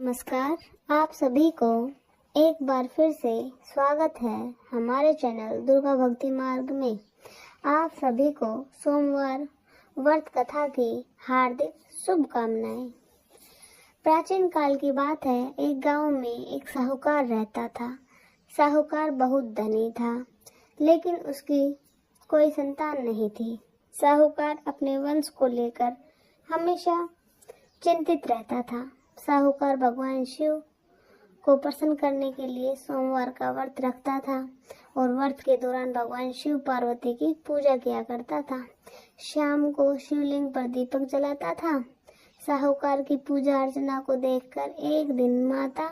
नमस्कार, आप सभी को एक बार फिर से स्वागत है हमारे चैनल दुर्गा भक्ति मार्ग में। आप सभी को सोमवार व्रत कथा की हार्दिक शुभकामनाएं। प्राचीन काल की बात है, एक गांव में एक साहूकार रहता था। साहूकार बहुत धनी था, लेकिन उसकी कोई संतान नहीं थी। साहूकार अपने वंश को लेकर हमेशा चिंतित रहता था। साहूकार भगवान शिव को प्रसन्न करने के लिए सोमवार का व्रत रखता था और व्रत के दौरान भगवान शिव पार्वती की पूजा किया करता था। शाम को शिवलिंग पर दीपक जलाता था। साहूकार की पूजा अर्चना को देखकर एक दिन माता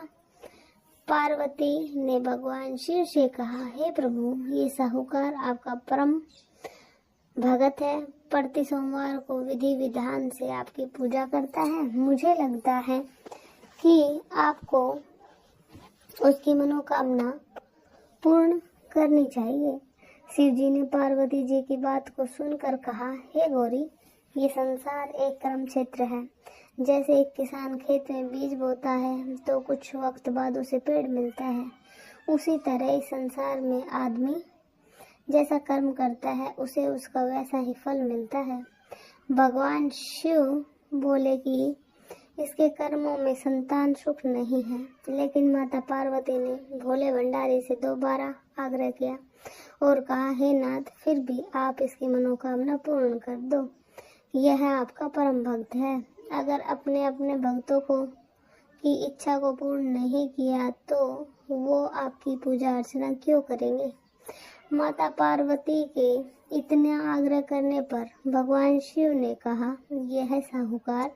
पार्वती ने भगवान शिव से कहा, हे प्रभु, ये साहूकार आपका परम भगत है, प्रति सोमवार को विधि विधान से आपकी पूजा करता है। मुझे लगता है कि आपको उसकी मनोकामना पूर्ण करनी चाहिए। शिव जी ने पार्वती जी की बात को सुनकर कहा, हे गौरी, ये संसार एक कर्म क्षेत्र है। जैसे एक किसान खेत में बीज बोता है तो कुछ वक्त बाद उसे पेड़ मिलता है, उसी तरह इस संसार में आदमी जैसा कर्म करता है उसे उसका वैसा ही फल मिलता है। भगवान शिव बोले कि इसके कर्मों में संतान सुख नहीं है, लेकिन माता पार्वती ने भोले भंडारी से दोबारा आग्रह किया और कहा, हे नाथ, फिर भी आप इसकी मनोकामना पूर्ण कर दो। यह आपका परम भक्त है। अगर अपने अपने भक्तों की इच्छा को पूर्ण नहीं किया तो वो आपकी पूजा अर्चना क्यों करेंगे। माता पार्वती के इतने आग्रह करने पर भगवान शिव ने कहा, यह साहूकार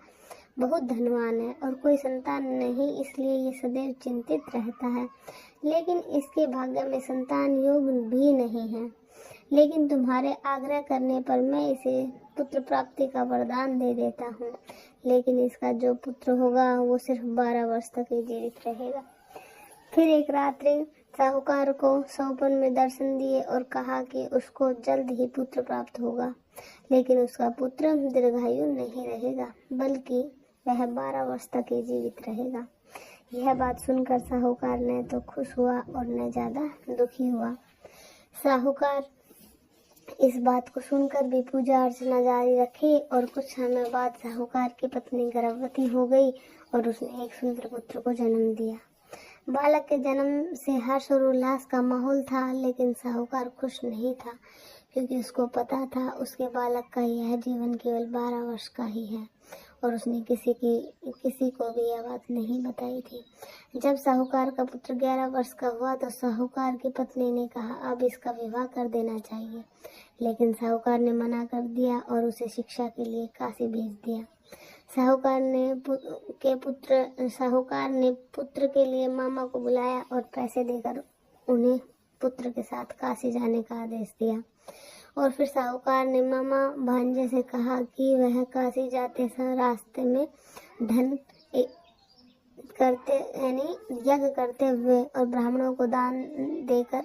बहुत धनवान है और कोई संतान नहीं, इसलिए ये सदैव चिंतित रहता है, लेकिन इसके भाग्य में संतान योग भी नहीं है। लेकिन तुम्हारे आग्रह करने पर मैं इसे पुत्र प्राप्ति का वरदान दे देता हूँ, लेकिन इसका जो पुत्र होगा वो सिर्फ 12 वर्ष तक ही जीवित रहेगा। फिर एक रात्रि साहूकार को सौपन में दर्शन दिए और कहा कि उसको जल्द ही पुत्र प्राप्त होगा, लेकिन उसका पुत्र दीर्घायु नहीं रहेगा, बल्कि वह 12 वर्ष तक ही जीवित रहेगा। यह बात सुनकर साहूकार ने तो खुश हुआ और न ज्यादा दुखी हुआ। साहूकार इस बात को सुनकर भी पूजा अर्चना जारी रखी और कुछ समय बाद साहूकार की पत्नी गर्भवती हो गई और उसने एक सुंदर पुत्र को जन्म दिया। बालक के जन्म से हर्ष और उल्लास का माहौल था, लेकिन साहूकार खुश नहीं था, क्योंकि उसको पता था उसके बालक का यह जीवन केवल 12 वर्ष का ही है और उसने किसी को भी यह बात नहीं बताई थी। जब साहूकार का पुत्र 11 वर्ष का हुआ तो साहूकार की पत्नी ने कहा, अब इसका विवाह कर देना चाहिए, लेकिन साहूकार ने मना कर दिया और उसे शिक्षा के लिए काशी भेज दिया। साहूकार ने पुत्र के लिए मामा को बुलाया और पैसे देकर उन्हें पुत्र के साथ काशी जाने का आदेश दिया। और फिर साहूकार ने मामा भांजे से कहा कि वह काशी जाते समय रास्ते में धन यज्ञ करते हुए और ब्राह्मणों को दान देकर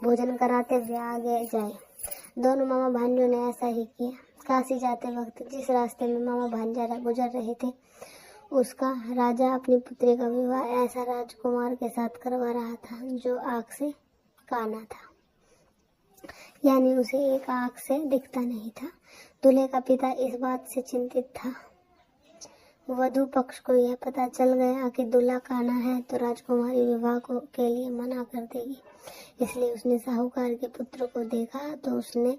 भोजन कराते हुए आगे जाए। दोनों मामा भांजों ने ऐसा ही किया। काशी जाते वक्त जिस रास्ते में मामा भांजा गुजर रहे थे, उसका राजा अपनी पुत्री का विवाह ऐसा राजकुमार के साथ करवा रहा था जो आँख से काना था, यानी उसे एक आँख से दिखता नहीं था। दूल्हे का पिता इस बात से चिंतित था। वधू पक्ष को यह पता चल गया कि दूल्हा काना है तो राजकुमारी विवाह के लिए मना कर देगी, इसलिए उसने साहूकार के पुत्र को देखा तो उसने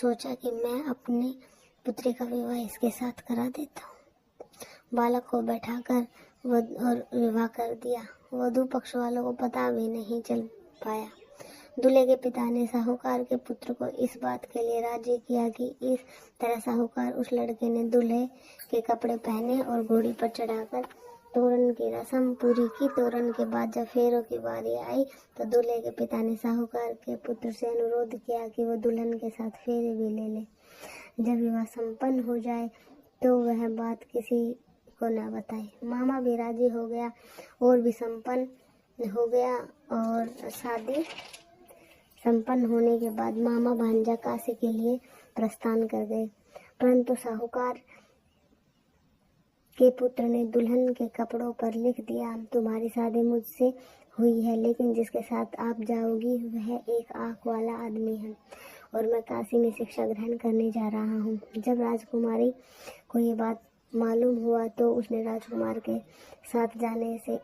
सोचा कि मैं अपने पुत्री का विवाह इसके साथ करा देता हूँ। बालक को बैठाकर और विवाह कर दिया। वधू पक्ष वालों को पता भी नहीं चल पाया। दूल्हे के पिता ने साहूकार के पुत्र को इस बात के लिए राजी किया कि इस तरह साहूकार उस लड़के ने दूल्हे के कपड़े पहने और घोड़ी पर चढ़ाकर तोरण की रस्म पूरी की। तोरण के बाद जब फेरों की बारी आई तो दूल्हे के पिता ने साहूकार के पुत्र से अनुरोध किया कि वो दुल्हन के साथ फेरे भी ले ले। जब विवाह संपन्न हो जाए तो वह बात किसी को न बताए। मामा भी राजी हो गया और भी संपन्न हो गया और शादी संपन्न होने के बाद मामा भांजा काशी के लिए प्रस्थान कर गए, परंतु साहूकार के पुत्र ने दुल्हन के कपड़ों पर लिख दिया, तुम्हारी शादी मुझसे हुई है, लेकिन जिसके साथ आप जाओगी वह एक आंख वाला आदमी है और मैं काशी में शिक्षा ग्रहण करने जा रहा हूँ। जब राजकुमारी को ये बात मालूम हुआ तो उसने राजकुमार के साथ जाने से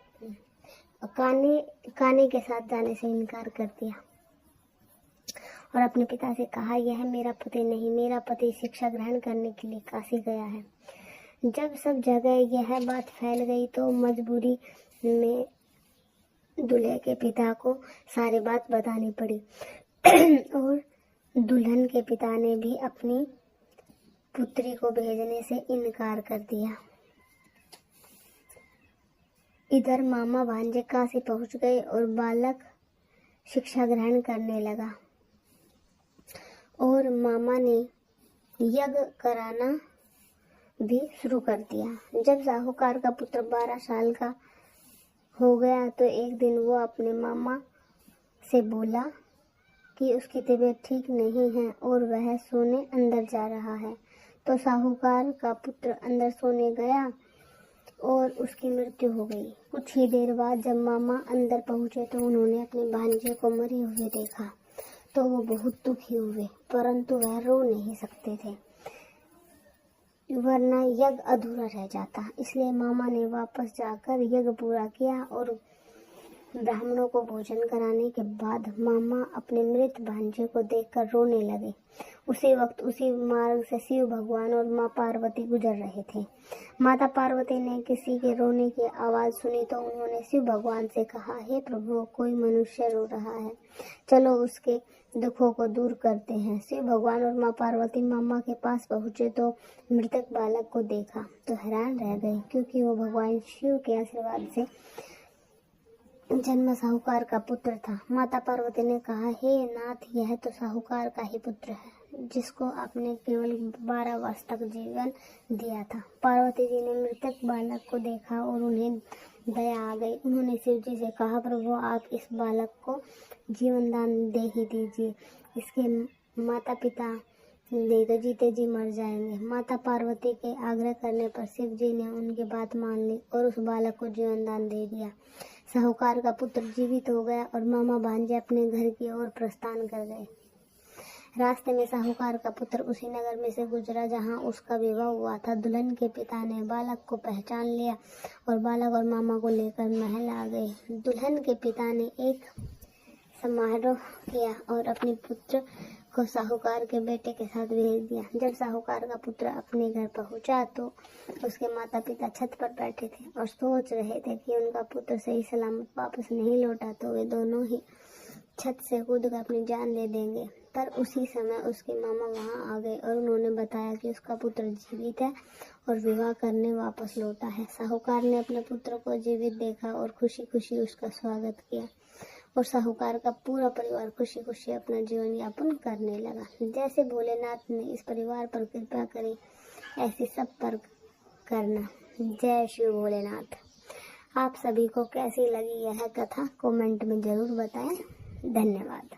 काने के साथ जाने से इनकार कर दिया और अपने पिता से कहा, यह मेरा पति नहीं, मेरा पति शिक्षा ग्रहण करने के लिए काशी गया है। जब सब जगह यह बात फैल गई तो मजबूरी में दूल्हे के पिता को सारी बात बतानी पड़ी और दुल्हन के पिता ने भी अपनी पुत्री को भेजने से इनकार कर दिया। इधर मामा भांजे काशी पहुंच गए और बालक शिक्षा ग्रहण करने लगा और मामा ने यज्ञ कराना भी शुरू कर दिया। जब साहूकार का पुत्र 12 साल का हो गया तो एक दिन वो अपने मामा से बोला कि उसकी तबीयत ठीक नहीं है और वह सोने अंदर जा रहा है। तो साहूकार का पुत्र अंदर सोने गया और उसकी मृत्यु हो गई। कुछ ही देर बाद जब मामा अंदर पहुंचे तो उन्होंने अपने भांजे को मरे हुए देखा तो वो बहुत दुखी हुए, परंतु वह रो नहीं सकते थे वरना यज्ञ अधूरा रह जाता। इसलिए मामा ने वापस जाकर यज्ञ पूरा किया और ब्राह्मणों को भोजन कराने के बाद मामा अपने मृत भांजे को देखकर रोने लगे। उसी वक्त उसी मार्ग से शिव भगवान और माँ पार्वती गुजर रहे थे। माता पार्वती ने किसी के रोने की आवाज सुनी तो उन्होंने शिव भगवान से कहा, हे प्रभु, कोई मनुष्य रो रहा है, चलो उसके दुखों को दूर करते हैं। शिव भगवान और माँ पार्वती मामा के पास पहुंचे तो मृतक बालक को देखा तो हैरान रह गए, क्योंकि वो भगवान शिव के आशीर्वाद से जन्म साहूकार का पुत्र था। माता पार्वती ने कहा, हे नाथ, यह तो साहूकार का ही पुत्र है जिसको आपने केवल 12 वर्ष तक जीवन दिया था। पार्वती जी ने मृतक बालक को देखा और उन्हें दया आ गई। उन्होंने शिव जी से कहा, प्रभु, आप इस बालक को जीवन दान दे ही दीजिए, इसके माता पिता नहीं तो जीते जी मर जाएंगे। माता पार्वती के आग्रह करने पर शिव जी ने उनकी बात मान ली और उस बालक को जीवन दान दे दिया। साहूकार का पुत्र जीवित हो गया और मामा भांजे अपने घर की ओर प्रस्थान कर गए। रास्ते में साहूकार का पुत्र उसी नगर में से गुजरा जहां उसका विवाह हुआ था। दुल्हन के पिता ने बालक को पहचान लिया और बालक और मामा को लेकर महल आ गए। दुल्हन के पिता ने एक समारोह किया और अपने पुत्र को साहूकार के बेटे के साथ भेज दिया। जब साहूकार का पुत्र अपने घर पहुंचा तो उसके माता पिता छत पर बैठे थे और सोच रहे थे कि उनका पुत्र सही सलामत वापस नहीं लौटा तो वे दोनों ही छत से कूदकर अपनी जान ले देंगे। पर उसी समय उसके मामा वहां आ गए और उन्होंने बताया कि उसका पुत्र जीवित है और विवाह करने वापस लौटा है। साहूकार ने अपने पुत्र को जीवित देखा और खुशी खुशी उसका स्वागत किया और साहूकार का पूरा परिवार खुशी खुशी अपना जीवन यापन करने लगा। जैसे भोलेनाथ ने इस परिवार पर कृपा करी, ऐसी सब पर करना। जय शिव भोलेनाथ। आप सभी को कैसी लगी यह कथा कमेंट में जरूर बताएं। धन्यवाद।